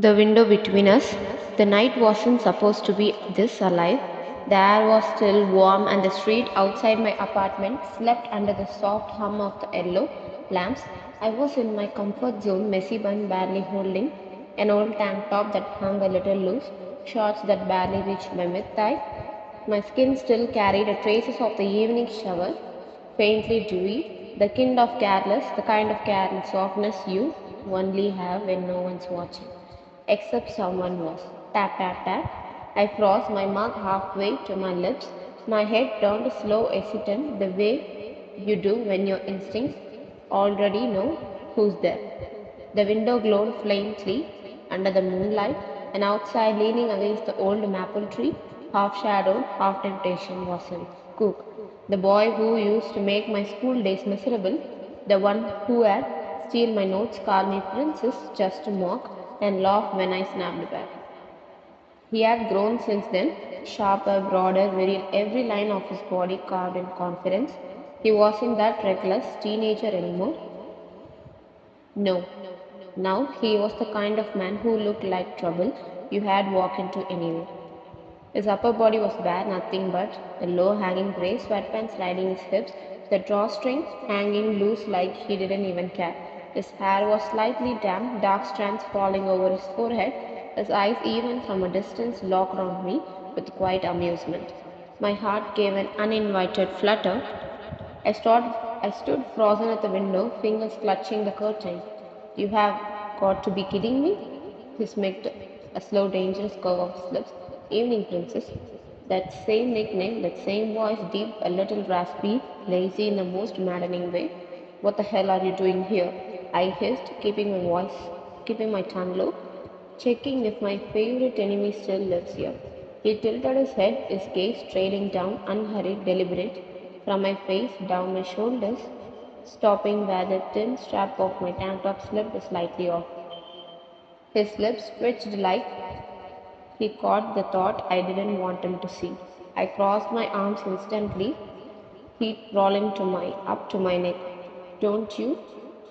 The window between us. The night wasn't supposed to be this alive. The air was still warm, and the street outside my apartment slept under the soft hum of the yellow lamps. I was in my comfort zone, messy bun barely holding, an old tank top that hung a little loose, shorts that barely reached my mid-thigh. My skin still carried the traces of the evening shower, faintly dewy, the kind of careless softness you only have when no one's watching. Except someone was. Tap, tap, tap. I froze my mouth halfway to my lips. My head turned slow, hesitant, the way you do when your instincts already know who's there. The window glowed faintly under the moonlight, and outside, leaning against the old maple tree, half shadowed, half temptation, was Jungkook, the boy who used to make my school days miserable, the one who had steal my notes, call me princess just to mock, and laugh when I snapped back. He had grown since then, sharper, broader, every line of his body carved in confidence. He wasn't that reckless teenager anymore. No. Now he was the kind of man who looked like trouble you had walked into anywhere. His upper body was bare, nothing but the low-hanging grey sweatpants riding his hips, the drawstring hanging loose like he didn't even care. His hair was slightly damp, dark strands falling over his forehead. His eyes, even from a distance, locked on me with quiet amusement. My heart gave an uninvited flutter. I stood frozen at the window, fingers clutching the curtain. You have got to be kidding me? He smacked a slow, dangerous curve of his lips. Evening princess. That same nickname, that same voice, deep, a little raspy, lazy in the most maddening way. What the hell are you doing here? I hissed, keeping my tongue low, checking if my favorite enemy still lives here. He tilted his head, his gaze trailing down, unhurried, deliberate, from my face down my shoulders, stopping where the thin strap of my tank top slipped slightly off. His lips twitched like he caught the thought I didn't want him to see. I crossed my arms instantly, heat rolling up to my neck. Don't you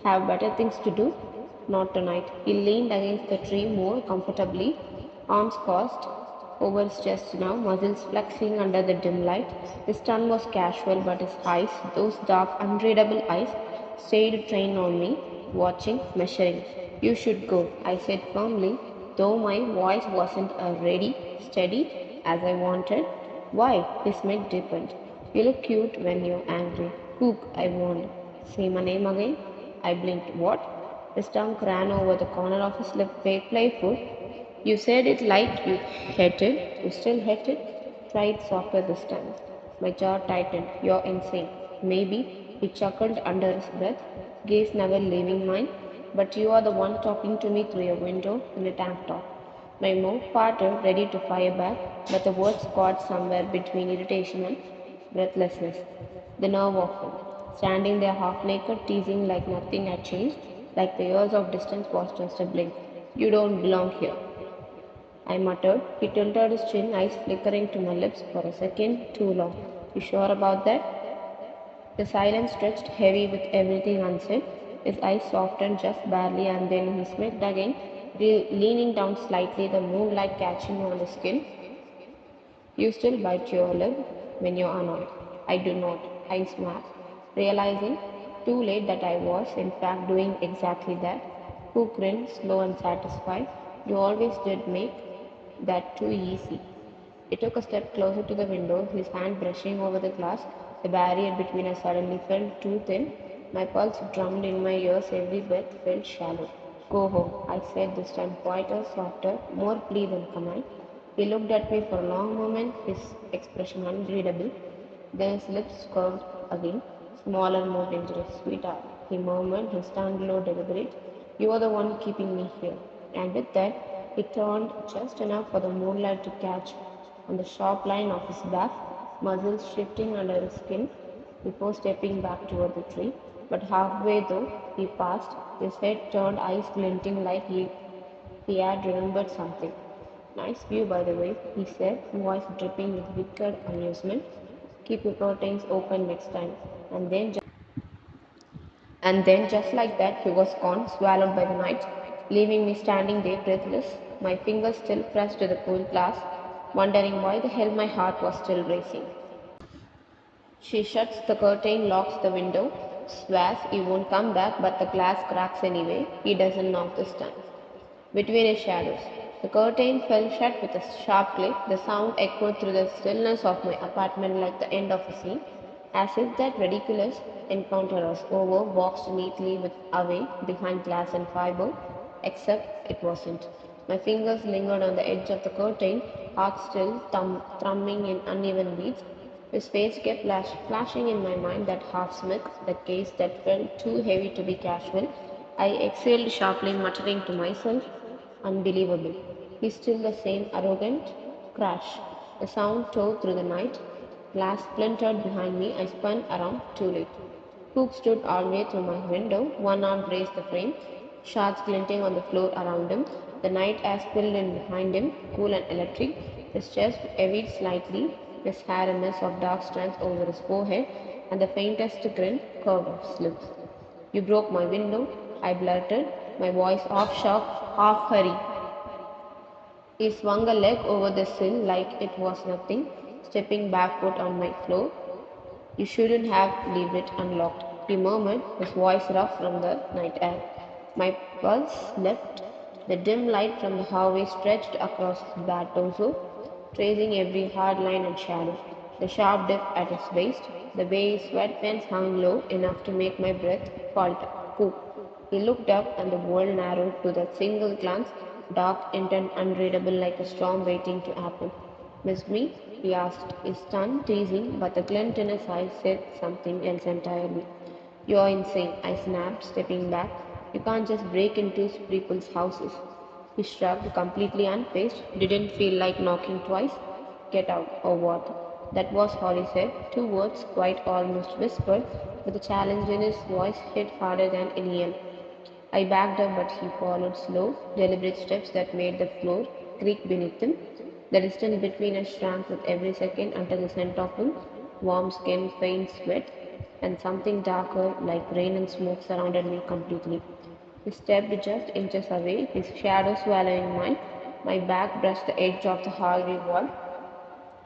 have better things to do? Not tonight. He leaned against the tree more comfortably, arms crossed over his chest now, muscles flexing under the dim light. His tone was casual, but his eyes, those dark, unreadable eyes, stayed trained on me, watching, measuring. You should go, I said firmly, though my voice wasn't ready, steady as I wanted. Why? His mid deepened. You look cute when you're angry. Cook, I warned. Say my name again. I blinked. What? His tongue ran over the corner of his lip, playful. You said it like you hated. You still hate it? Try it softer this time. My jaw tightened. You're insane. Maybe. He chuckled under his breath, gaze never leaving mine. But you are the one talking to me through a window in a tank top. My mouth parted, ready to fire back, but the words caught somewhere between irritation and breathlessness. The nerve of him, standing there half naked, teasing like nothing had changed, like the years of distance was just a blink. You don't belong here. I muttered. He tilted his chin, eyes flickering to my lips for a second too long. You sure about that? The silence stretched heavy with everything unsaid. His eyes softened just barely, and then he smirked again, leaning down slightly, the moonlight catching on his skin. You still bite your lip when you're annoyed. I do not. I snapped, realizing too late that I was, in fact, doing exactly that. Who grinned, slow and satisfied. You always did make that too easy. He took a step closer to the window, his hand brushing over the glass. The barrier between us suddenly felt too thin. My pulse drummed in my ears, every breath felt shallow. Go home, I said this time quieter, softer, more plea than command. He looked at me for a long moment, his expression unreadable. Then his lips curved again, smaller, more dangerous. Sweetheart, he murmured, his tongue low, deliberate. You are the one keeping me here. And with that, he turned just enough for the moonlight to catch on the sharp line of his back, muscles shifting under his skin before stepping back toward the tree. But halfway though he passed, his head turned, eyes glinting like he had remembered something. Nice view, by the way, he said, voice dripping with wicked amusement. Keep your curtains open next time. And then, just like that, he was gone, swallowed by the night. leaving me standing there breathless, my fingers still pressed to the cool glass, wondering why the hell my heart was still racing. She shuts the curtain, locks the window, swears he won't come back, but the glass cracks anyway. He doesn't knock this time. Between his shadows, the curtain fell shut with a sharp click. The sound echoed through the stillness of my apartment like the end of a scene, as if that ridiculous encounter was over, boxed neatly away behind glass and fiber, except it wasn't. My fingers lingered on the edge of the curtain, heart still thrumming in uneven beats. His face kept flashing in my mind, that half-smirk, that gaze that felt too heavy to be casual. I exhaled sharply, muttering to myself, unbelievable. He's still the same arrogant crash. The sound tore through the night. Glass splintered behind me. I spun around too late. Cook stood all the way through my window. One arm raised the frame, shards glinting on the floor around him. The night air spilled in behind him, cool and electric. His chest heaved slightly, his hair a mess of dark strands over his forehead, and the faintest grin curved his lips. You broke my window, I blurted, my voice half shocked, half hurry. He swung a leg over the sill like it was nothing, stepping barefoot on my floor. You shouldn't have left it unlocked, he murmured, his voice rough from the night air. My pulse leapt. The dim light from the hallway stretched across his bare torso, tracing every hard line and shadow. The sharp dip at his waist, the way his sweatpants hung low enough to make my breath falter. Cook. He looked up and the world narrowed to that single glance, dark, intent, unreadable like a storm waiting to happen. Miss me? He asked, his tongue teasing, but the glint in his eyes said something else entirely. You're insane, I snapped, stepping back. You can't just break into people's houses. He shrugged, completely unfazed. Didn't feel like knocking twice. Get out, or what? That was all he said. Two words, quite almost whispered, but the challenge in his voice hit harder than any yell. I backed up, but he followed slow, deliberate steps that made the floor creak beneath him. The distance between us shrank with every second until the scent of him, warm skin, faint sweat, and something darker like rain and smoke surrounded me completely. He stepped just inches away, his shadow swallowing mine. My back brushed the edge of the hallway wall.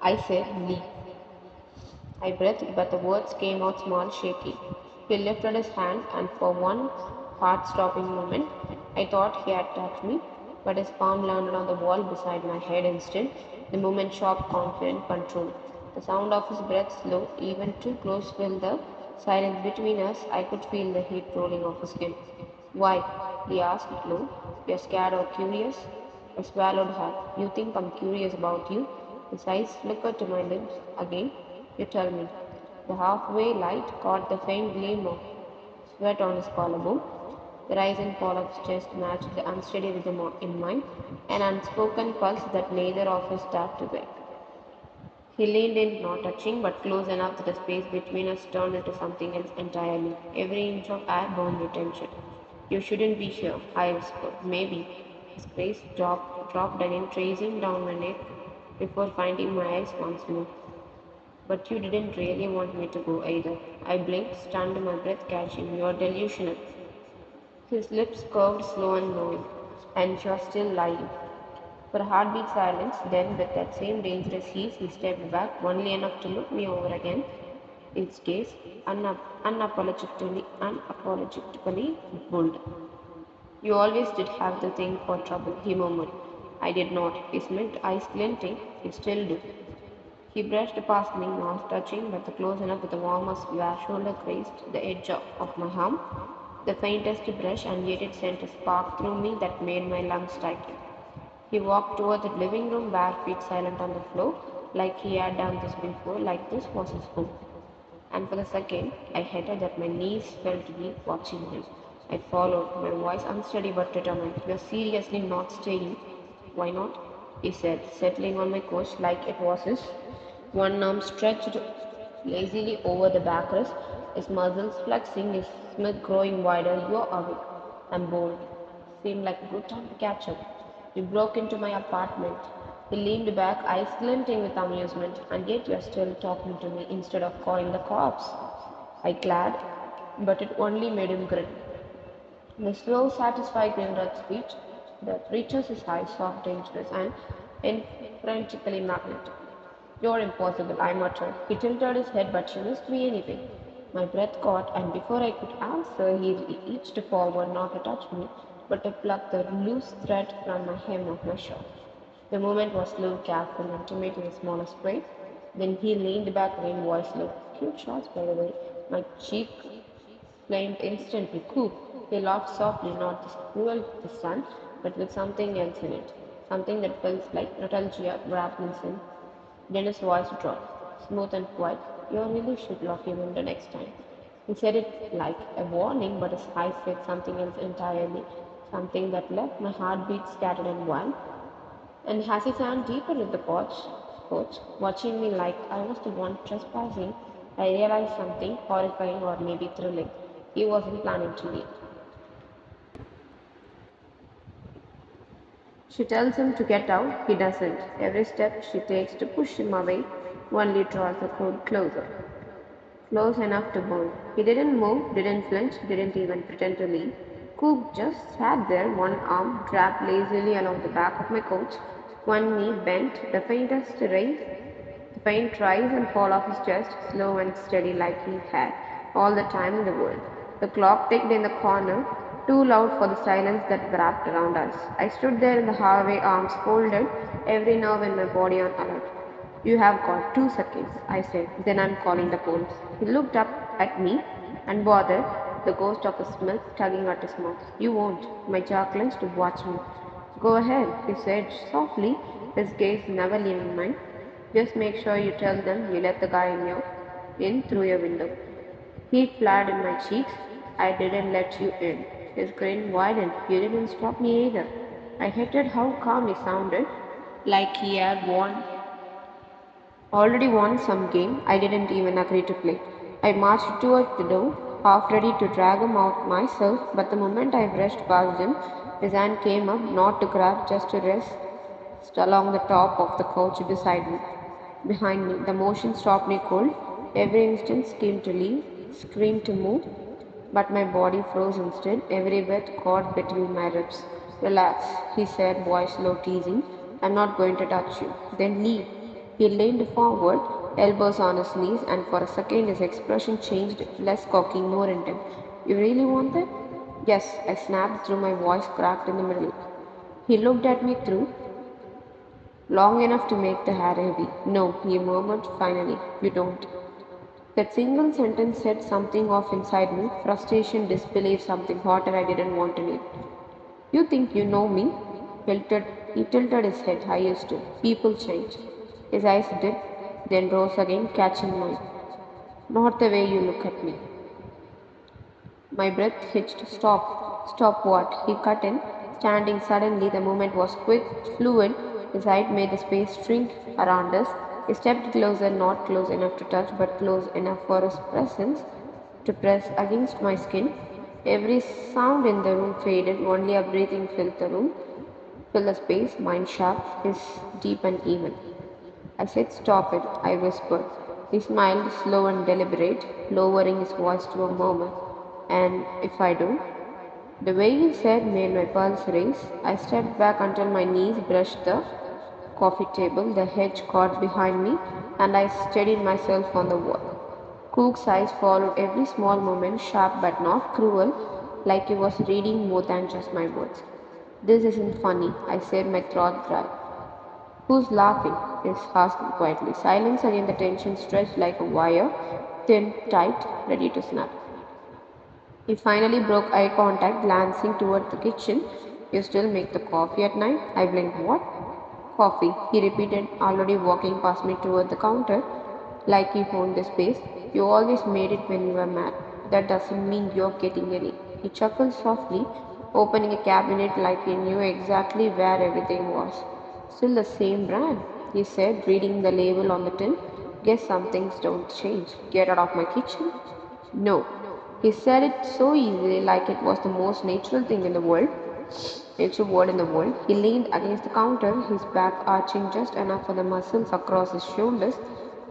I said, leave. I breathed, but the words came out small, shaky. He lifted his hand, and for one heart-stopping moment, I thought he had touched me, but his palm landed on the wall beside my head instead, the moment sharp, confident, controlled. The sound of his breath slow, even too close, filled the silence between us. I could feel the heat rolling off his skin. Why? He asked low. You're scared or curious? I swallowed hard. You think I'm curious about you? His eyes flickered to my lips again. You tell me. The halfway light caught the faint gleam of sweat on his collarbone. The rise and fall of his chest matched the unsteady rhythm in mine, an unspoken pulse that neither of us dared to break. He leaned in, not touching, but close enough that the space between us turned into something else entirely. Every inch of air burned with tension. You shouldn't be here, I whispered. Maybe. His gaze dropped again, tracing down my neck before finding my eyes once more. But you didn't really want me to go either. I blinked, stunned, my breath catching. You're delusional. His lips curved slow and knowing. And you're still lying. For a heartbeat silence, then with that same dangerous ease, he stepped back, only enough to look me over again. His gaze unapologetically bold. You always did have the thing for trouble, he murmured. I did not. His mint eyes glinting. You still do. He brushed past me, not touching, but close enough that the warmest shoulder grazed the edge of my arm. The faintest brush, and yet it sent a spark through me that made my lungs tighten. He walked toward the living room, bare feet silent on the floor, like he had done this before, like this was his home. And for the second, I hated that my knees felt weak watching him. I followed, my voice unsteady but determined. You're seriously not staying? Why not? He said, settling on my couch like it was his. One arm stretched lazily over the backrest, his muscles flexing, his smile growing wider. You're awake. I'm bored. Seemed like a good time to catch up. You broke into my apartment. He leaned back, eyes glinting with amusement, and yet you're still talking to me instead of calling the cops. I glared, but it only made him grin. The slow, satisfied Grindra's speech that reaches his high, soft, dangerous, and intrinsically magnetic. You're impossible, I muttered. He tilted his head, but she missed me anyway. My breath caught, and before I could answer, he reached forward not to touch me, but to pluck the loose thread from the hem of my shirt. The movement was slow, careful, intimate in the smallest way. Then he leaned back again, voice low. Cute shots, by the way. My cheek flamed instantly. Coop. He laughed softly, not this cruel this time, but with something else in it. Something that felt like 𝘊𝗵𝗲𝗺𝗀. Then his voice dropped, smooth and quiet. You really should lock him in the next time. He said it like a warning, but his eyes said something else entirely. Something that left my heartbeat scattered and wild. And as he sank deeper into the porch, watching me like I was the one trespassing, I realized something horrifying or maybe thrilling. He wasn't planning to leave. She tells him to get out, he doesn't. Every step she takes to push him away only draws the crowd closer. Close enough to burn. He didn't move, didn't flinch, didn't even pretend to leave. Cook just sat there, one arm draped lazily along the back of my couch, one knee bent, the faint rise and fall of his chest, slow and steady like he had all the time in the world. The clock ticked in the corner, too loud for the silence that wrapped around us. I stood there in the hallway, arms folded, every nerve in my body on alert. You have got 2 seconds, I said. Then I'm calling the police. He looked up at me, unbothered, the ghost of a smile tugging at his mouth. You won't. My jaw clenched to watch me. Go ahead, he said softly, his gaze never leaving mine. Just make sure you tell them you let the guy in through your window. Heat flared in my cheeks. I didn't let you in. His grin widened. You didn't stop me either. I hated how calm he sounded, like he had already won some game I didn't even agree to play. I marched toward the door, half ready to drag him out myself, but the moment I brushed past him, his hand came up, not to grab, just to rest along the top of the couch beside me. Behind me, the motion stopped me cold. Every instant schemed to leave, screamed to move, but my body froze instead, every breath caught between my ribs. Relax, he said, voice low teasing. I'm not going to touch you. Then leave. He leaned forward, elbows on his knees, and for a second his expression changed, less cocky, more intent. You really want that? Yes, I snapped through my voice cracked in the middle. He looked at me through, long enough to make the hair heavy. No, he murmured finally. You don't. That single sentence said something off inside me, frustration, disbelief, something hotter I didn't want to name. You think you know me? He tilted his head. I used to. People change. His eyes dipped, then rose again, catching mine. Not the way you look at me. My breath hitched. Stop. Stop what? He cut in, standing suddenly. The movement was quick, fluid. His height made the space shrink around us. He stepped closer, not close enough to touch, but close enough for his presence to press against my skin. Every sound in the room faded, only a breathing filled the room, filled the space, mine sharp, his deep and even. I said, Stop it, I whispered. He smiled, slow and deliberate, lowering his voice to a murmur. And if I do? The way he said made my pulse race. I stepped back until my knees brushed the coffee table, the hedge caught behind me, and I steadied myself on the wall. Cook's eyes followed every small movement, sharp but not cruel, like he was reading more than just my words. This isn't funny, I said, my throat dry. Who's laughing? He asked quietly. Silence again, the tension stretched like a wire, thin, tight, ready to snap. He finally broke eye contact, glancing toward the kitchen. You still make the coffee at night? I blinked. What? Coffee, he repeated, already walking past me toward the counter, like he owned the space. You always made it when you were mad. That doesn't mean you're getting any. He chuckled softly, opening a cabinet like he knew exactly where everything was. Still the same brand, he said, reading the label on the tin. Guess some things don't change. Get out of my kitchen? No. He said it so easily, like it was the most natural thing in the world. Natural word in the world. He leaned against the counter, his back arching just enough for the muscles across his shoulders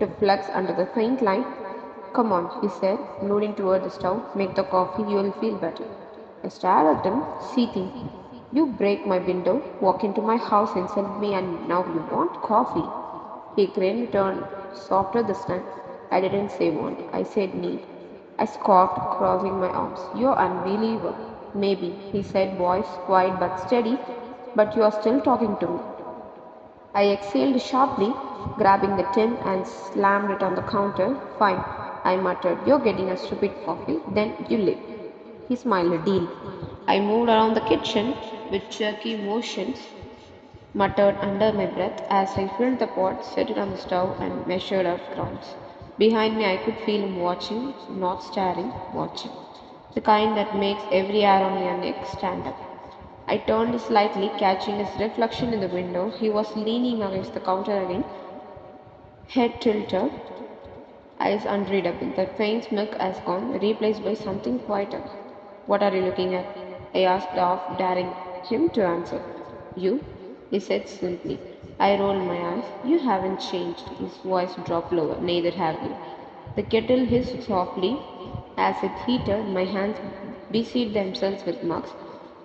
to flex under the faint line. Come on, he said, nodding toward the stove. Make the coffee, you'll feel better. I stared at him, seething. You break my window, walk into my house, insult me, and now you want coffee. He grinned, turned softer this time. I didn't say want, I said need. I scoffed, crossing my arms. You're unbelievable. Maybe, he said, voice quiet but steady, but you are still talking to me. I exhaled sharply, grabbing the tin and slammed it on the counter. Fine, I muttered. You're getting a stupid coffee, then you live. He smiled a deal. I moved around the kitchen with jerky motions, muttered under my breath as I filled the pot, set it on the stove, and measured out grounds. Behind me, I could feel him watching, not staring, watching. The kind that makes every hair on your neck stand up. I turned slightly, catching his reflection in the window. He was leaning against the counter again, head tilted, eyes unreadable. The faint smirk has gone, replaced by something quieter. What are you looking at? I asked, half daring him to answer. You, he said simply. I rolled my eyes. You haven't changed. His voice dropped lower. Neither have you. The kettle hissed softly as it heated. My hands busied themselves with mugs,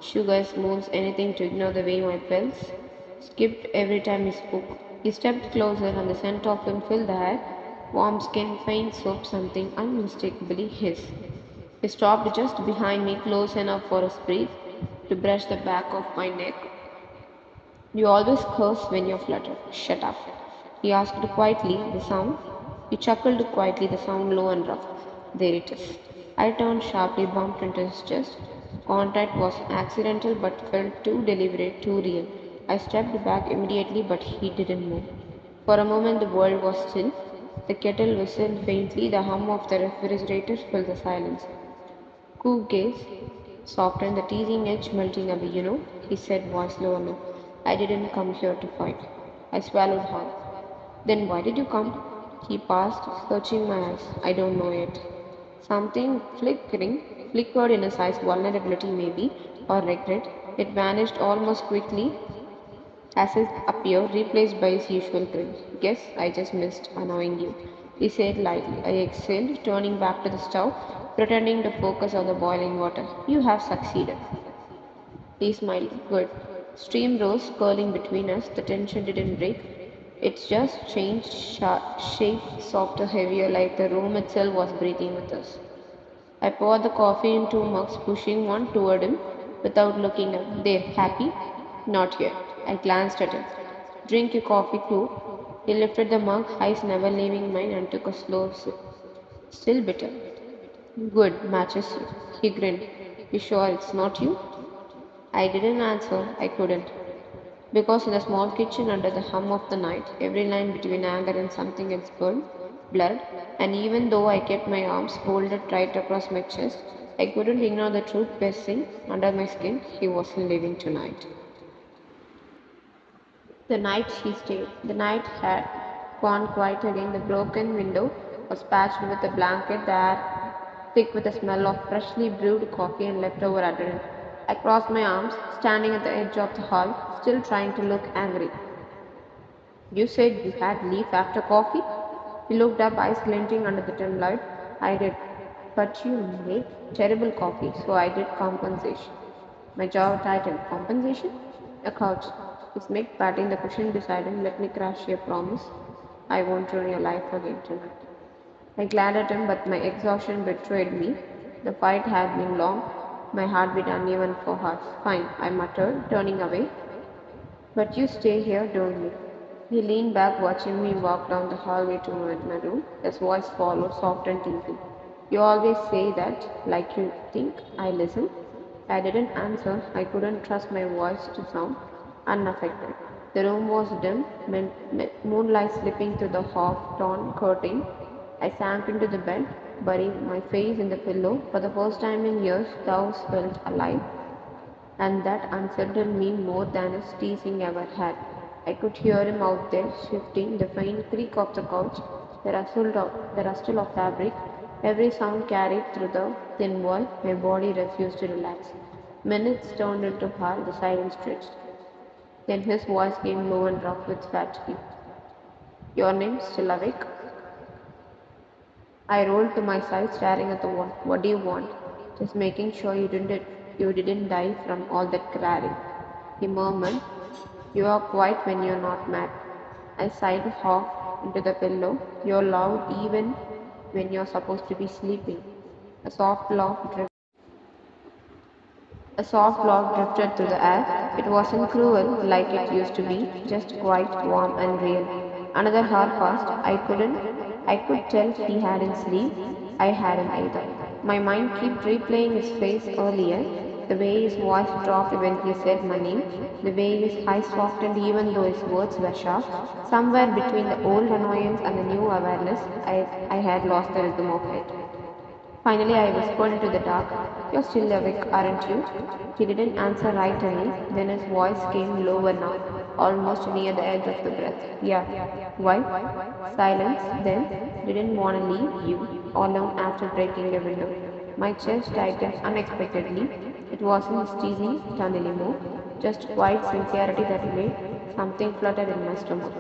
sugar, spoons, anything to ignore the way my pulse skipped every time he spoke. He stepped closer, and the scent of him filled the air. Warm skin, faint soap, something unmistakably his. He stopped just behind me, close enough for his breath to brush the back of my neck. You always curse when you're fluttered. Shut up. He asked quietly, the sound. He chuckled quietly, the sound low and rough. There it is. I turned sharply, bumped into his chest. Contact was accidental but felt too deliberate, too real. I stepped back immediately, but he didn't move. For a moment, the world was still. The kettle whistled faintly, the hum of the refrigerator filled the silence. Cook gaze softened, the teasing edge melting away. He said, voice low enough. I didn't come here to fight. I swallowed hard. Then why did you come? He paused, searching my eyes. I don't know yet. Something flickered in his eyes, vulnerability maybe, or regret. It vanished almost quickly as it appeared, replaced by his usual grin. Guess I just missed annoying you, he said lightly. I exhaled, turning back to the stove, pretending to focus on the boiling water. You have succeeded. He smiled. Good. Steam rose, curling between us. The tension didn't break. It just changed shape, softer, heavier, like the room itself was breathing with us. I poured the coffee in two mugs, pushing one toward him without looking up. There, happy? Not yet. I glanced at him. Drink your coffee, cool. He lifted the mug, eyes never leaving mine, and took a slow sip. Still bitter. Good, matches you. He grinned. You sure it's not you? I didn't answer. I couldn't. Because in the small kitchen under the hum of the night, every line between anger and something else blurred, and even though I kept my arms folded tight across my chest, I couldn't ignore the truth pressing under my skin. He wasn't leaving tonight. The night she stayed. The night had gone quiet again. The broken window was patched with a blanket, the air thick with the smell of freshly brewed coffee and leftover adrenaline. I crossed my arms, standing at the edge of the hall, still trying to look angry. You said you had leave after coffee? He looked up, eyes glinting under the dim light. I did. But you make terrible coffee, so I did compensation. My jaw tightened. Compensation? A couch. His Mick patting the cushion beside him. Let me crash your promise. I won't ruin your life again tonight. I glared at him, but my exhaustion betrayed me. The fight had been long, my heartbeat uneven for hours. Fine, I muttered, turning away. But you stay here, don't you? He leaned back, watching me walk down the hallway to my room. His voice followed, soft and teasing. You always say that, like you think I listen. I didn't answer. I couldn't trust my voice to sound unaffected. The room was dim, moonlight slipping through the half-torn curtain. I sank into the bed, burying my face in the pillow. For the first time in years, the house felt alive, and that unsettled me more than his teasing ever had. I could hear him out there, shifting, the faint creak of the couch, the rustle of fabric, every sound carried through the thin wall. My body refused to relax. Minutes turned into hours, the silence stretched. Then his voice came low and rough with fatigue. Your name still awake? I rolled to my side, staring at the wall. What do you want? Just making sure you didn't You didn't die from all that crying, he murmured. You are quiet when you're not mad. I sighed half into the pillow. You're loud even when you're supposed to be sleeping. A soft laugh drifted. A soft laugh drifted through the air. It wasn't cruel like it used to be, just quite warm and real. Another hour passed. I could tell he hadn't sleep. I hadn't either. My mind kept replaying his face earlier, the way his voice dropped when he said my name, the way his eyes softened even though his words were sharp. Somewhere between the old annoyance and the new awareness, I had lost the rhythm of it. Finally, I whispered into the dark, You're still awake, aren't you? He didn't answer right away. Then his voice came lower now, almost near the edge of the breath. Yeah. Why? Silence, then. Didn't want to leave you alone after breaking the window. My chest tightened unexpectedly. It wasn't teasing tone anymore, just quiet sincerity that made something flutter in my stomach.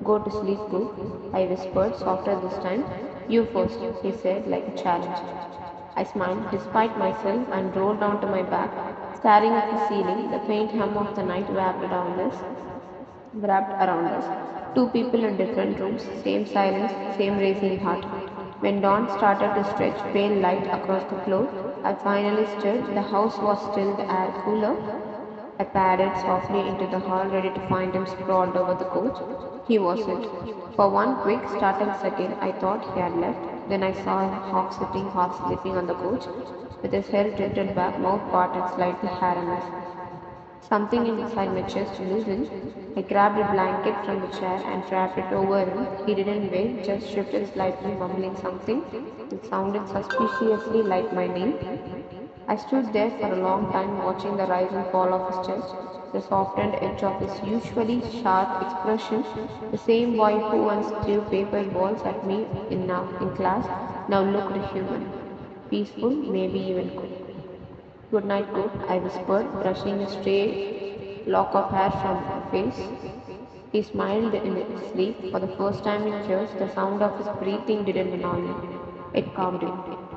Go to sleep, Cook, I whispered, softer this time. You first, he said like a challenge. I smiled despite myself and rolled onto my back, staring at the ceiling, the faint hum of the night wrapped around us. Two people in different rooms, same silence, same racing heart. When dawn started to stretch pale light across the floor, I finally stood. The house was still, the air cooler. I padded softly into the hall, ready to find him sprawled over the couch. He wasn't. For one quick, startled second, I thought he had left. Then I saw him half sitting, half sleeping on the couch, with his head tilted back, mouth parted slightly, hair a mess. Something inside my chest loosened. I grabbed a blanket from the chair and wrapped it over him. He didn't wait, just shifted slightly, mumbling something. It sounded suspiciously like my name. I stood there for a long time, watching the rise and fall of his chest, the softened edge of his usually sharp expression. The same boy who once threw paper balls at me in class now looked human, peaceful, maybe even cool. Good night, Cook, I whispered, brushing a stray lock of hair from my face. He smiled in his sleep. For the first time in years, the sound of his breathing didn't annoy me. It calmed him.